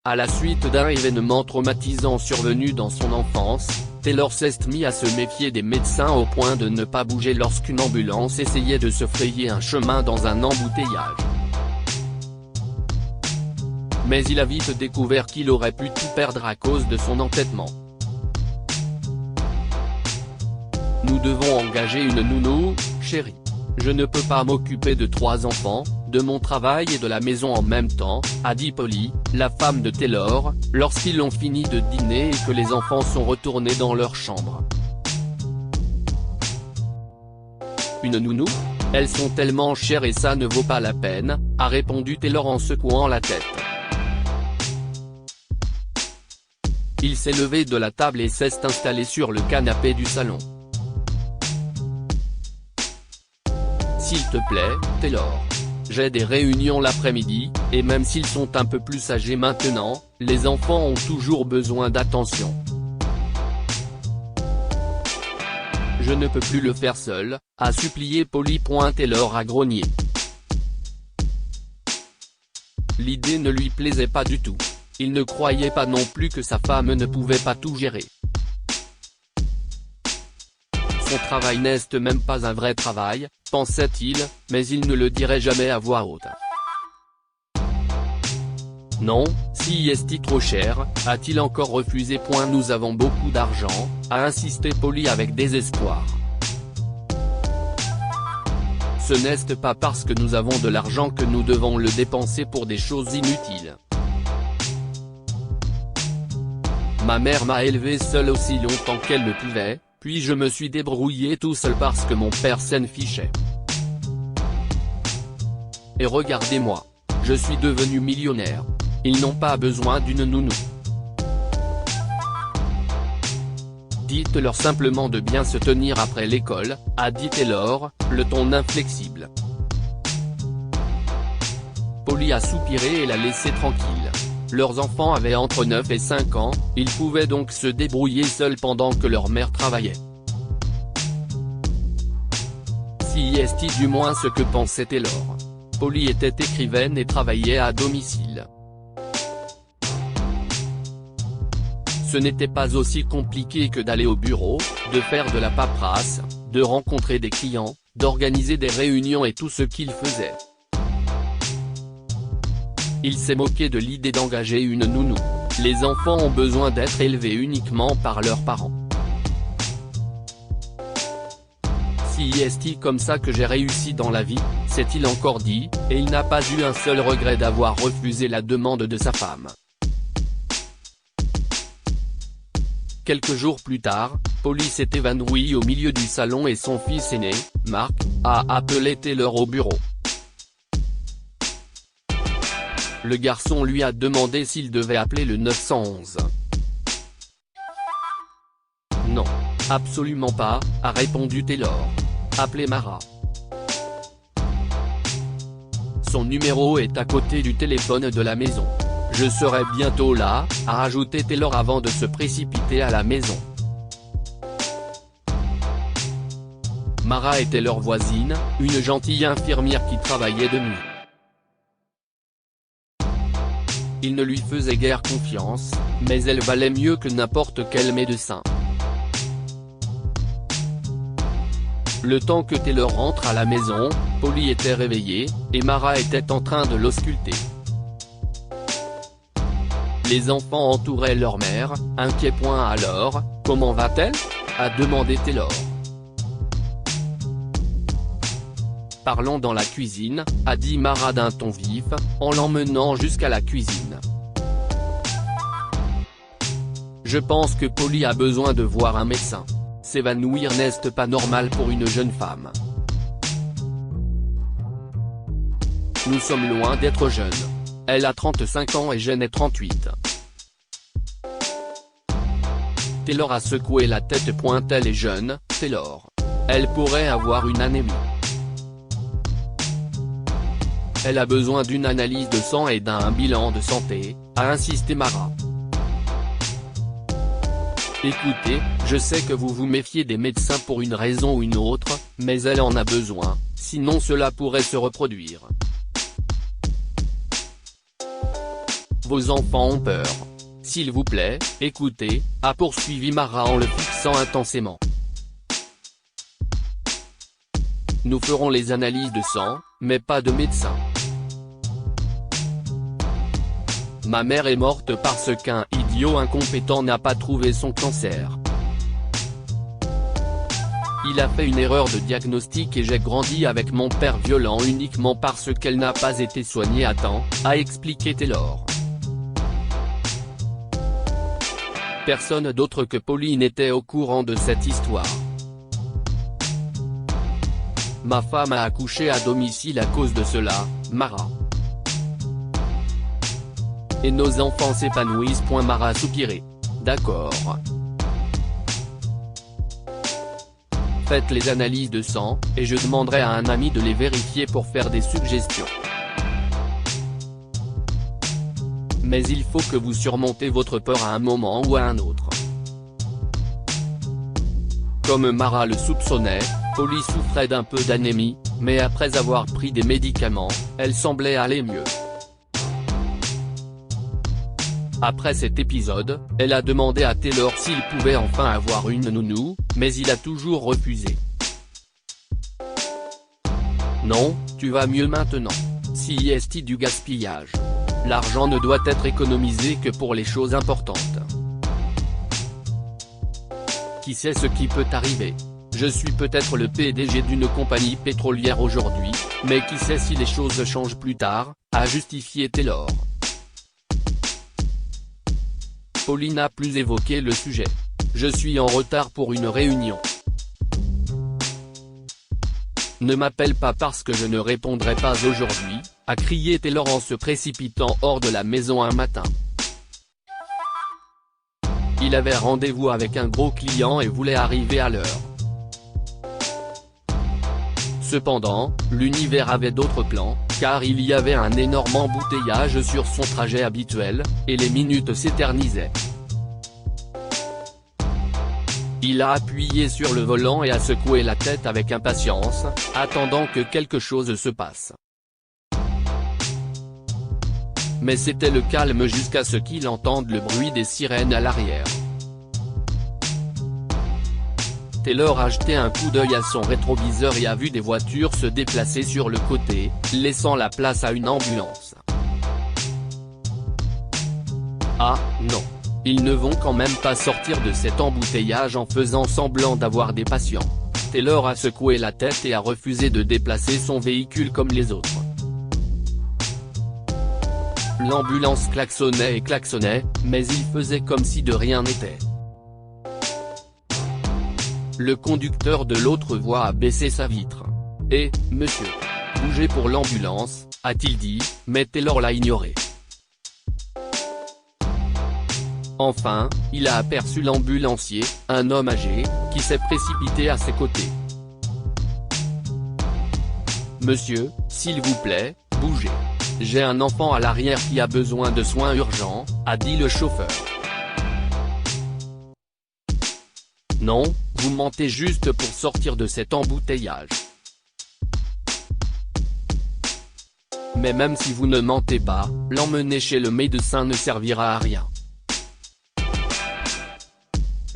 À la suite d'un événement traumatisant survenu dans son enfance, Taylor s'est mis à se méfier des médecins au point de ne pas bouger lorsqu'une ambulance essayait de se frayer un chemin dans un embouteillage. Mais il a vite découvert qu'il aurait pu tout perdre à cause de son entêtement. Nous devons engager une nounou, chérie. Je ne peux pas m'occuper de 3 enfants, de mon travail et de la maison en même temps, a dit Polly, la femme de Taylor, lorsqu'ils ont fini de dîner et que les enfants sont retournés dans leur chambre. Une nounou ? Elles sont tellement chères et ça ne vaut pas la peine, a répondu Taylor en secouant la tête. Il s'est levé de la table et s'est installé sur le canapé du salon. S'il te plaît, Taylor. J'ai des réunions l'après-midi, et même s'ils sont un peu plus âgés maintenant, les enfants ont toujours besoin d'attention. Je ne peux plus le faire seul, a supplié Polly. Taylor a grogné. L'idée ne lui plaisait pas du tout. Il ne croyait pas non plus que sa femme ne pouvait pas tout gérer. Son travail n'est même pas un vrai travail, pensait-il, mais il ne le dirait jamais à voix haute. Non, si est trop cher, a-t-il encore refusé. Nous avons beaucoup d'argent, a insisté Polly avec désespoir. Ce n'est pas parce que nous avons de l'argent que nous devons le dépenser pour des choses inutiles. Ma mère m'a élevé seule aussi longtemps qu'elle le pouvait. Puis je me suis débrouillé tout seul parce que mon père s'en fichait. Et regardez-moi. Je suis devenu millionnaire. Ils n'ont pas besoin d'une nounou. Dites-leur simplement de bien se tenir après l'école, a dit Taylor, le ton inflexible. Polly a soupiré et l'a laissé tranquille. Leurs enfants avaient entre 9 et 5 ans, ils pouvaient donc se débrouiller seuls pendant que leur mère travaillait. Si est du moins ce que pensait Taylor. Polly était écrivaine et travaillait à domicile. Ce n'était pas aussi compliqué que d'aller au bureau, de faire de la paperasse, de rencontrer des clients, d'organiser des réunions et tout ce qu'il faisait. Il s'est moqué de l'idée d'engager une nounou. Les enfants ont besoin d'être élevés uniquement par leurs parents. Si est comme ça que j'ai réussi dans la vie, s'est-il encore dit, et il n'a pas eu un seul regret d'avoir refusé la demande de sa femme. Quelques jours plus tard, Polly s'est évanouie au milieu du salon et son fils aîné, Mark, a appelé Taylor au bureau. Le garçon lui a demandé s'il devait appeler le 911. Non, absolument pas, a répondu Taylor. Appelez Mara. Son numéro est à côté du téléphone de la maison. Je serai bientôt là, a ajouté Taylor avant de se précipiter à la maison. Mara était leur voisine, une gentille infirmière qui travaillait de nuit. Il ne lui faisait guère confiance, mais elle valait mieux que n'importe quel médecin. Le temps que Taylor rentre à la maison, Polly était réveillée, et Mara était en train de l'ausculter. Les enfants entouraient leur mère, inquiets. Alors, comment va-t-elle ? A demandé Taylor. Parlons dans la cuisine, a dit Mara d'un ton vif, en l'emmenant jusqu'à la cuisine. Je pense que Polly a besoin de voir un médecin. S'évanouir n'est pas normal pour une jeune femme. Nous sommes loin d'être jeunes. Elle a 35 ans et je n'ai 38. Taylor a secoué la tête. Elle est jeune, Taylor. Elle pourrait avoir une anémie. Elle a besoin d'une analyse de sang et d'un bilan de santé, a insisté Mara. Écoutez, je sais que vous vous méfiez des médecins pour une raison ou une autre, mais elle en a besoin, sinon cela pourrait se reproduire. Vos enfants ont peur. S'il vous plaît, écoutez, a poursuivi Mara en le fixant intensément. Nous ferons les analyses de sang, mais pas de médecin. Ma mère est morte parce qu'un idiot incompétent n'a pas trouvé son cancer. Il a fait une erreur de diagnostic et j'ai grandi avec mon père violent uniquement parce qu'elle n'a pas été soignée à temps, a expliqué Taylor. Personne d'autre que Polly n'était au courant de cette histoire. Ma femme a accouché à domicile à cause de cela, Mara. Et nos enfants s'épanouissent. Mara soupiré. D'accord. Faites les analyses de sang, et je demanderai à un ami de les vérifier pour faire des suggestions. Mais il faut que vous surmontez votre peur à un moment ou à un autre. Comme Mara le soupçonnait, Polly souffrait d'un peu d'anémie, mais après avoir pris des médicaments, elle semblait aller mieux. Après cet épisode, elle a demandé à Taylor s'il pouvait enfin avoir une nounou, mais il a toujours refusé. Non, tu vas mieux maintenant. C'est du gaspillage. L'argent ne doit être économisé que pour les choses importantes. Qui sait ce qui peut arriver? Je suis peut-être le PDG d'une compagnie pétrolière aujourd'hui, mais qui sait si les choses changent plus tard, a justifié Taylor. Polly n'a plus évoqué le sujet. Je suis en retard pour une réunion. Ne m'appelle pas parce que je ne répondrai pas aujourd'hui, a crié Taylor en se précipitant hors de la maison un matin. Il avait rendez-vous avec un gros client et voulait arriver à l'heure. Cependant, l'univers avait d'autres plans, car il y avait un énorme embouteillage sur son trajet habituel, et les minutes s'éternisaient. Il a appuyé sur le volant et a secoué la tête avec impatience, attendant que quelque chose se passe. Mais c'était le calme jusqu'à ce qu'il entende le bruit des sirènes à l'arrière. Taylor a jeté un coup d'œil à son rétroviseur et a vu des voitures se déplacer sur le côté, laissant la place à une ambulance. Ah, non. Ils ne vont quand même pas sortir de cet embouteillage en faisant semblant d'avoir des patients. Taylor a secoué la tête et a refusé de déplacer son véhicule comme les autres. L'ambulance klaxonnait et klaxonnait, mais il faisait comme si de rien n'était. Le conducteur de l'autre voie a baissé sa vitre. « Eh, monsieur, bougez pour l'ambulance », a-t-il dit, mais Taylor l'a ignoré. Enfin, il a aperçu l'ambulancier, un homme âgé, qui s'est précipité à ses côtés. « Monsieur, s'il vous plaît, bougez. J'ai un enfant à l'arrière qui a besoin de soins urgents », a dit le chauffeur. « Non, vous mentez juste pour sortir de cet embouteillage. Mais même si vous ne mentez pas, l'emmener chez le médecin ne servira à rien. »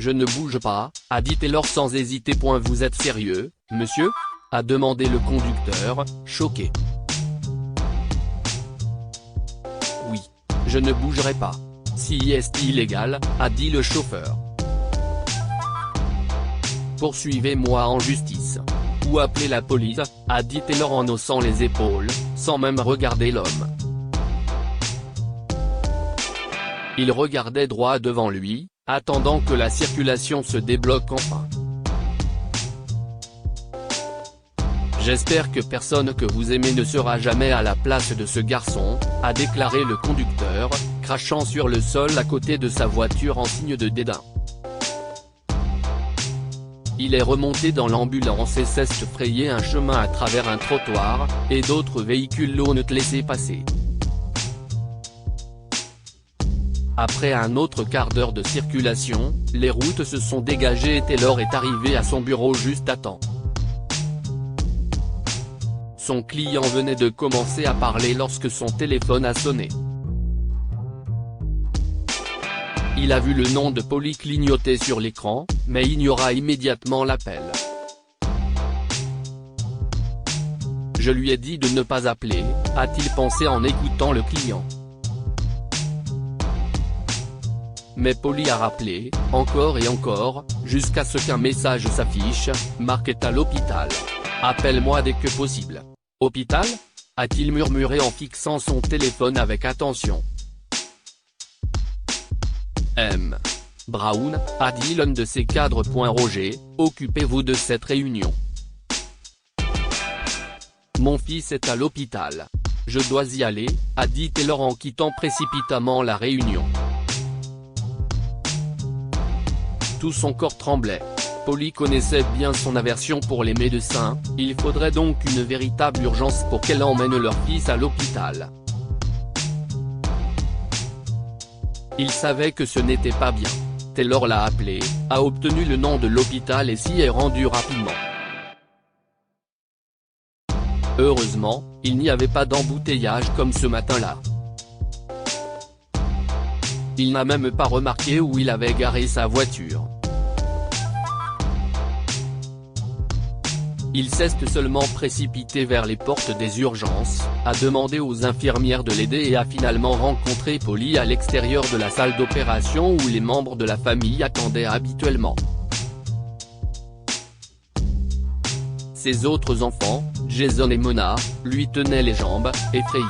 « Je ne bouge pas, » a dit Taylor sans hésiter. « Vous êtes sérieux, monsieur ?» a demandé le conducteur, choqué. « Oui, je ne bougerai pas. C'est illégal, » a dit le chauffeur. « Poursuivez-moi en justice. Ou appelez la police, » a dit Taylor en haussant les épaules, sans même regarder l'homme. Il regardait droit devant lui, attendant que la circulation se débloque enfin. « J'espère que personne que vous aimez ne sera jamais à la place de ce garçon, » a déclaré le conducteur, crachant sur le sol à côté de sa voiture en signe de dédain. Il est remonté dans l'ambulance et s'est frayé un chemin à travers un trottoir, et d'autres véhicules l'ont laissé passer. Après un autre quart d'heure de circulation, les routes se sont dégagées et Taylor est arrivé à son bureau juste à temps. Son client venait de commencer à parler lorsque son téléphone a sonné. Il a vu le nom de Polly clignoter sur l'écran, mais ignora immédiatement l'appel. Je lui ai dit de ne pas appeler, a-t-il pensé en écoutant le client. Mais Polly a rappelé, encore et encore, jusqu'à ce qu'un message s'affiche, Marc est à l'hôpital. Appelle-moi dès que possible. Hôpital ? A-t-il murmuré en fixant son téléphone avec attention. M. Brown, a dit l'un de ses cadres. Roger, occupez-vous de cette réunion. Mon fils est à l'hôpital. Je dois y aller, a dit Taylor en quittant précipitamment la réunion. Tout son corps tremblait. Polly connaissait bien son aversion pour les médecins, il faudrait donc une véritable urgence pour qu'elle emmène leur fils à l'hôpital. Il savait que ce n'était pas bien. Taylor l'a appelé, a obtenu le nom de l'hôpital et s'y est rendu rapidement. Heureusement, il n'y avait pas d'embouteillage comme ce matin-là. Il n'a même pas remarqué où il avait garé sa voiture. Il s'est seulement précipité vers les portes des urgences, a demandé aux infirmières de l'aider et a finalement rencontré Polly à l'extérieur de la salle d'opération où les membres de la famille attendaient habituellement. Ses autres enfants, Jason et Mona, lui tenaient les jambes, effrayés.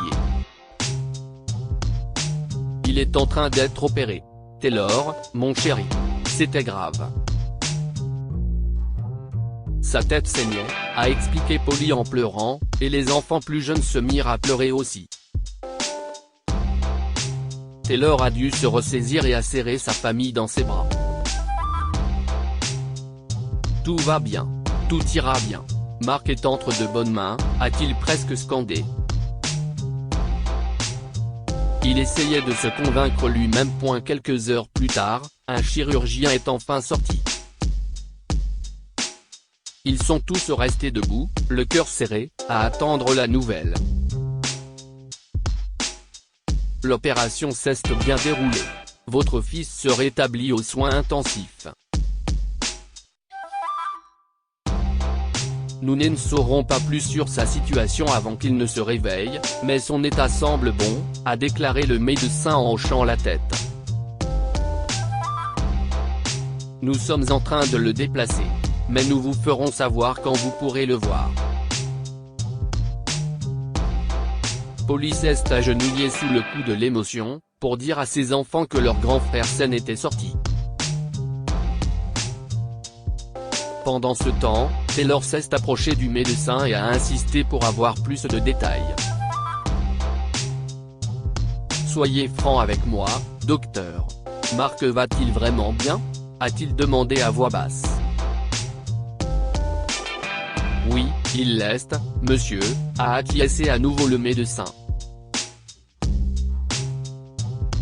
Il est en train d'être opéré. Taylor, mon chéri. C'était grave. Sa tête saignait, a expliqué Polly en pleurant, et les enfants plus jeunes se mirent à pleurer aussi. Taylor a dû se ressaisir et a serré sa famille dans ses bras. Tout va bien. Tout ira bien. Marc est entre de bonnes mains, a-t-il presque scandé. Il essayait de se convaincre lui-même. Quelques heures plus tard, un chirurgien est enfin sorti. Ils sont tous restés debout, le cœur serré, à attendre la nouvelle. L'opération s'est bien déroulée. Votre fils se rétablit aux soins intensifs. Nous ne saurons pas plus sur sa situation avant qu'il ne se réveille, mais son état semble bon, a déclaré le médecin en hochant la tête. Nous sommes en train de le déplacer. Mais nous vous ferons savoir quand vous pourrez le voir. Polly s'est agenouillée sous le coup de l'émotion, pour dire à ses enfants que leur grand frère sain était sorti. Pendant ce temps, Taylor s'est approché du médecin et a insisté pour avoir plus de détails. Soyez franc avec moi, docteur. Marc va-t-il vraiment bien ? A-t-il demandé à voix basse. Oui, il l'est, monsieur, a acquiescé à nouveau le médecin.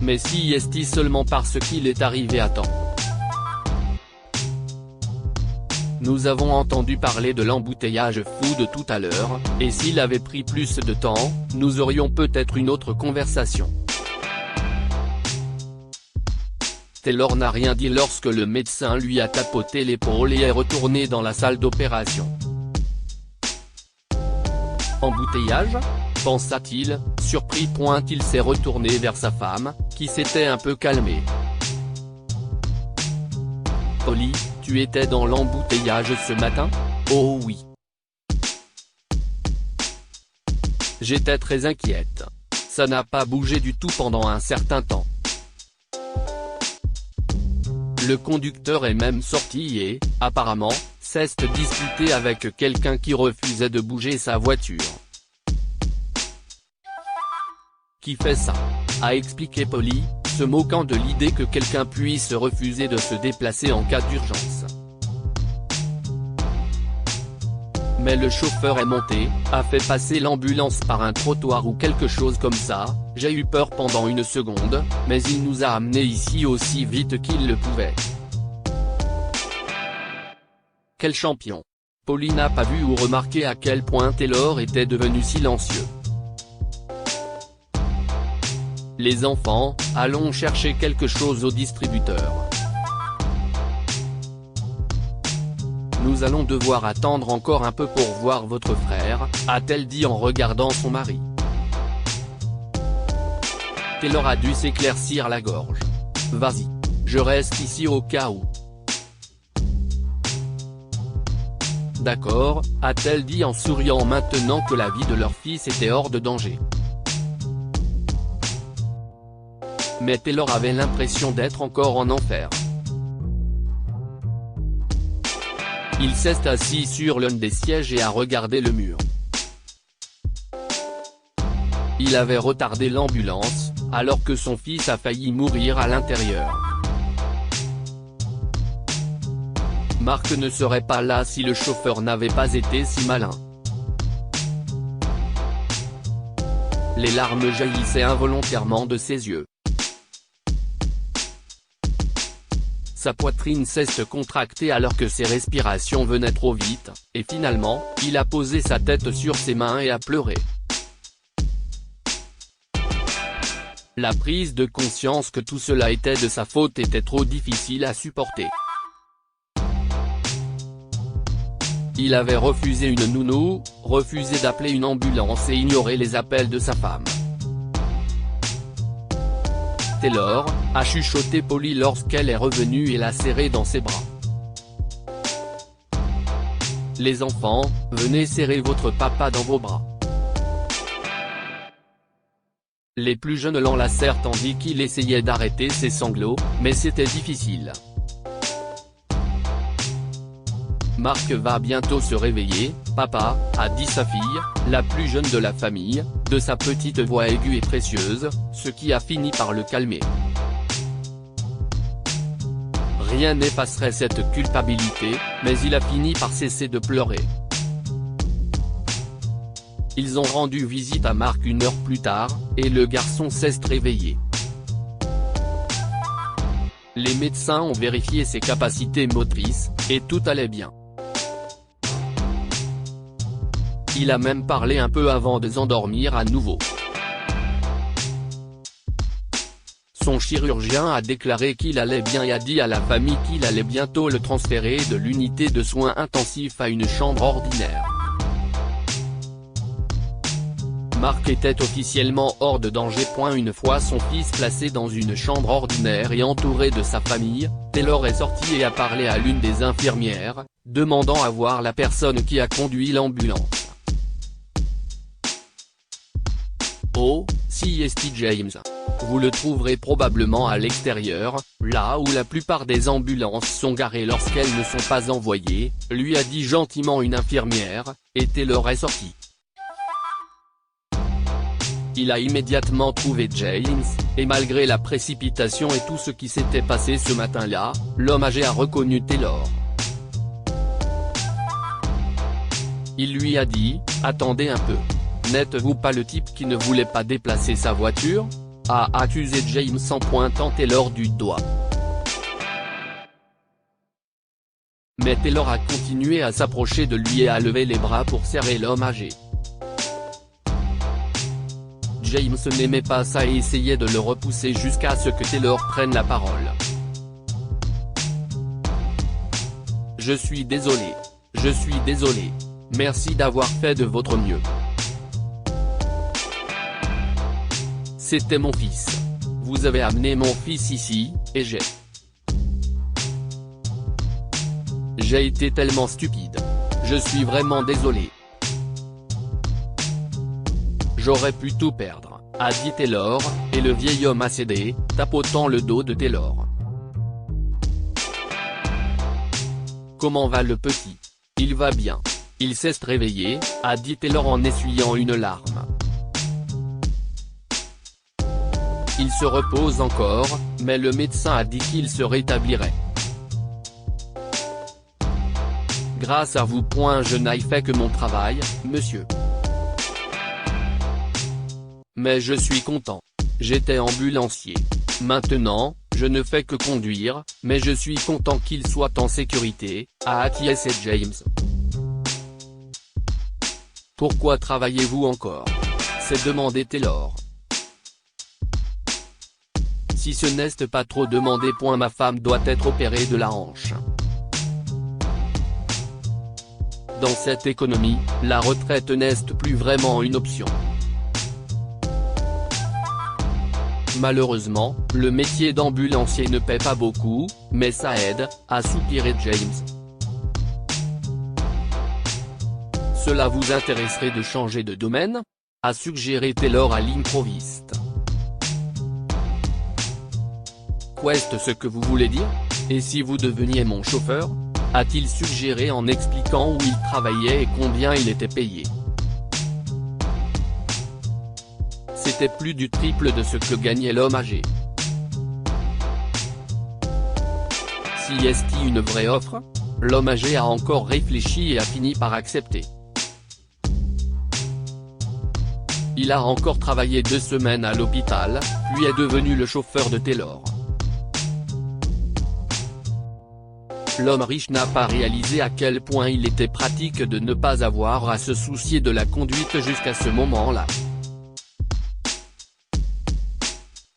Mais si est-il seulement parce qu'il est arrivé à temps. Nous avons entendu parler de l'embouteillage fou de tout à l'heure, et s'il avait pris plus de temps, nous aurions peut-être une autre conversation. Taylor n'a rien dit lorsque le médecin lui a tapoté l'épaule et est retourné dans la salle d'opération. Embouteillage ? Pensa-t-il, surpris. Il s'est retourné vers sa femme, qui s'était un peu calmée. Polly, tu étais dans l'embouteillage ce matin ? Oh oui. J'étais très inquiète. Ça n'a pas bougé du tout pendant un certain temps. Le conducteur est même sorti et, apparemment, s'est disputé avec quelqu'un qui refusait de bouger sa voiture. Qui fait ça ? A expliqué Polly, se moquant de l'idée que quelqu'un puisse refuser de se déplacer en cas d'urgence. Mais le chauffeur est monté, a fait passer l'ambulance par un trottoir ou quelque chose comme ça. J'ai eu peur pendant une seconde, mais il nous a amenés ici aussi vite qu'il le pouvait. Quel champion. Polly n'a pas vu ou remarqué à quel point Taylor était devenu silencieux. Les enfants, allons chercher quelque chose au distributeur. Nous allons devoir attendre encore un peu pour voir votre frère, a-t-elle dit en regardant son mari. Taylor a dû s'éclaircir la gorge. Vas-y. Je reste ici au cas où. D'accord, a-t-elle dit en souriant maintenant que la vie de leur fils était hors de danger. Mais Taylor avait l'impression d'être encore en enfer. Il s'est assis sur l'un des sièges et a regardé le mur. Il avait retardé l'ambulance, alors que son fils a failli mourir à l'intérieur. Mark ne serait pas là si le chauffeur n'avait pas été si malin. Les larmes jaillissaient involontairement de ses yeux. Sa poitrine s'est contractée alors que ses respirations venaient trop vite, et finalement, il a posé sa tête sur ses mains et a pleuré. La prise de conscience que tout cela était de sa faute était trop difficile à supporter. Il avait refusé une nounou, refusé d'appeler une ambulance et ignoré les appels de sa femme. Taylor a chuchoté Polly lorsqu'elle est revenue et l'a serré dans ses bras. Les enfants, venez serrer votre papa dans vos bras. Les plus jeunes l'enlacèrent tandis qu'il essayait d'arrêter ses sanglots, mais c'était difficile. Mark va bientôt se réveiller, papa, a dit sa fille, la plus jeune de la famille, de sa petite voix aiguë et précieuse, ce qui a fini par le calmer. Rien n'effacerait cette culpabilité, mais il a fini par cesser de pleurer. Ils ont rendu visite à Mark une heure plus tard, et le garçon s'est réveillé. Les médecins ont vérifié ses capacités motrices, et tout allait bien. Il a même parlé un peu avant de s'endormir à nouveau. Son chirurgien a déclaré qu'il allait bien et a dit à la famille qu'il allait bientôt le transférer de l'unité de soins intensifs à une chambre ordinaire. Mark était officiellement hors de danger. Une fois son fils placé dans une chambre ordinaire et entouré de sa famille, Taylor est sorti et a parlé à l'une des infirmières, demandant à voir la personne qui a conduit l'ambulance. Oh, si est James. Vous le trouverez probablement à l'extérieur, là où la plupart des ambulances sont garées lorsqu'elles ne sont pas envoyées, lui a dit gentiment une infirmière, et Taylor est sorti. Il a immédiatement trouvé James, et malgré la précipitation et tout ce qui s'était passé ce matin-là, l'homme âgé a reconnu Taylor. Il lui a dit, attendez un peu. N'êtes-vous pas le type qui ne voulait pas déplacer sa voiture ? A accusé James en pointant Taylor du doigt. Mais Taylor a continué à s'approcher de lui et à lever les bras pour serrer l'homme âgé. James n'aimait pas ça et essayait de le repousser jusqu'à ce que Taylor prenne la parole. Je suis désolé. Je suis désolé. Merci d'avoir fait de votre mieux. C'était mon fils. Vous avez amené mon fils ici, et j'ai été tellement stupide. Je suis vraiment désolé. J'aurais pu tout perdre, a dit Taylor, et le vieil homme a cédé, tapotant le dos de Taylor. Comment va le petit ? Il va bien. Il s'est réveillé, a dit Taylor en essuyant une larme. Il se repose encore, mais le médecin a dit qu'il se rétablirait. Grâce à vous. Je n'ai fait que mon travail, monsieur. Mais je suis content. J'étais ambulancier. Maintenant, je ne fais que conduire, mais je suis content qu'il soit en sécurité, a acquiescé James. Pourquoi travaillez-vous encore ? s'est demandé Taylor. Si ce n'est pas trop demandé. Ma femme doit être opérée de la hanche. Dans cette économie, la retraite n'est plus vraiment une option. Malheureusement, le métier d'ambulancier ne paie pas beaucoup, mais ça aide, a soupiré James. Cela vous intéresserait de changer de domaine ? A suggéré Taylor à l'improviste. Qu'est-ce ce que vous voulez dire ? Et si vous deveniez mon chauffeur ? A-t-il suggéré en expliquant où il travaillait et combien il était payé. C'était plus du triple de ce que gagnait l'homme âgé. Si est-ce une vraie offre ? L'homme âgé a encore réfléchi et a fini par accepter. Il a encore travaillé 2 semaines à l'hôpital, puis est devenu le chauffeur de Taylor. L'homme riche n'a pas réalisé à quel point il était pratique de ne pas avoir à se soucier de la conduite jusqu'à ce moment-là.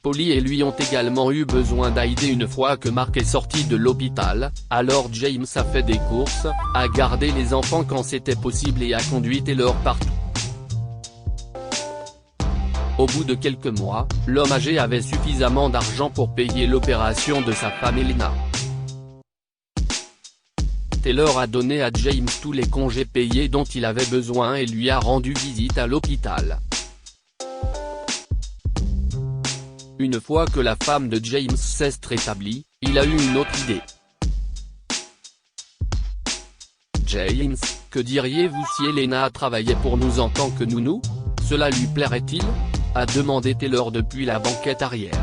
Polly et lui ont également eu besoin d'aider une fois que Mark est sorti de l'hôpital, alors James a fait des courses, a gardé les enfants quand c'était possible et a conduit Taylor partout. Au bout de quelques mois, l'homme âgé avait suffisamment d'argent pour payer l'opération de sa femme Elena. Taylor a donné à James tous les congés payés dont il avait besoin et lui a rendu visite à l'hôpital. Une fois que la femme de James s'est rétablie, il a eu une autre idée. James, que diriez-vous si Elena travaillait pour nous en tant que nounou ? Cela lui plairait-il ? A demandé Taylor depuis la banquette arrière.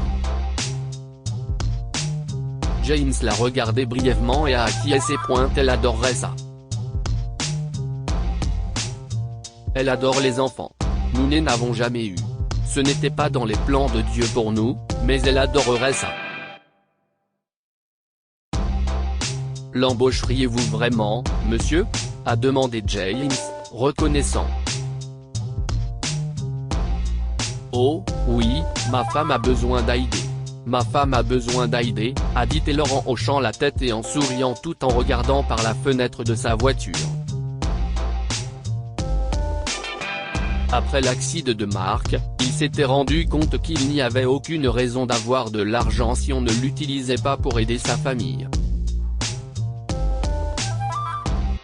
James l'a regardé brièvement et a acquiescé. Elle adorerait ça. Elle adore les enfants. Nous n'avons jamais eu. Ce n'était pas dans les plans de Dieu pour nous, mais elle adorerait ça. L'embaucheriez-vous vraiment, monsieur ? A demandé James, reconnaissant. Oh, oui, ma femme a besoin d'aider. Ma femme a besoin d'aider, a dit Taylor en hochant la tête et en souriant tout en regardant par la fenêtre de sa voiture. Après l'accident de Mark, il s'était rendu compte qu'il n'y avait aucune raison d'avoir de l'argent si on ne l'utilisait pas pour aider sa famille.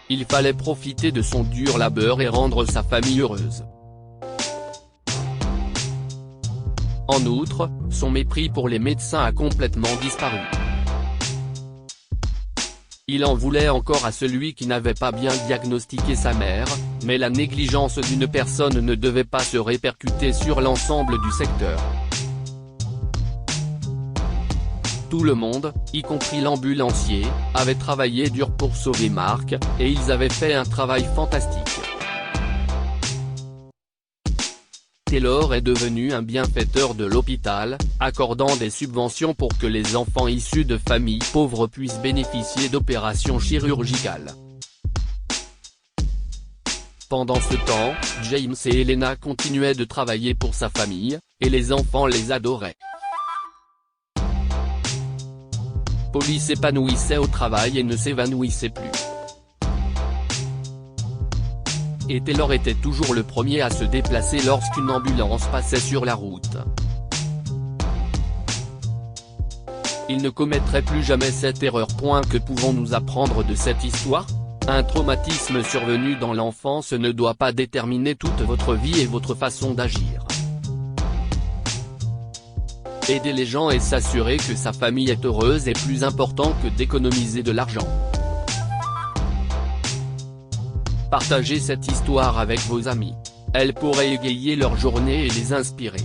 Il fallait profiter de son dur labeur et rendre sa famille heureuse. En outre, son mépris pour les médecins a complètement disparu. Il en voulait encore à celui qui n'avait pas bien diagnostiqué sa mère, mais la négligence d'une personne ne devait pas se répercuter sur l'ensemble du secteur. Tout le monde, y compris l'ambulancier, avait travaillé dur pour sauver Mark, et ils avaient fait un travail fantastique. Taylor est devenu un bienfaiteur de l'hôpital, accordant des subventions pour que les enfants issus de familles pauvres puissent bénéficier d'opérations chirurgicales. Pendant ce temps, James et Elena continuaient de travailler pour sa famille, et les enfants les adoraient. Polly s'épanouissait au travail et ne s'évanouissait plus. Et Taylor était toujours le premier à se déplacer lorsqu'une ambulance passait sur la route. Il ne commettrait plus jamais cette erreur. Que pouvons-nous apprendre de cette histoire ? Un traumatisme survenu dans l'enfance ne doit pas déterminer toute votre vie et votre façon d'agir. Aider les gens et s'assurer que sa famille est heureuse est plus important que d'économiser de l'argent. Partagez cette histoire avec vos amis. Elle pourrait égayer leur journée et les inspirer.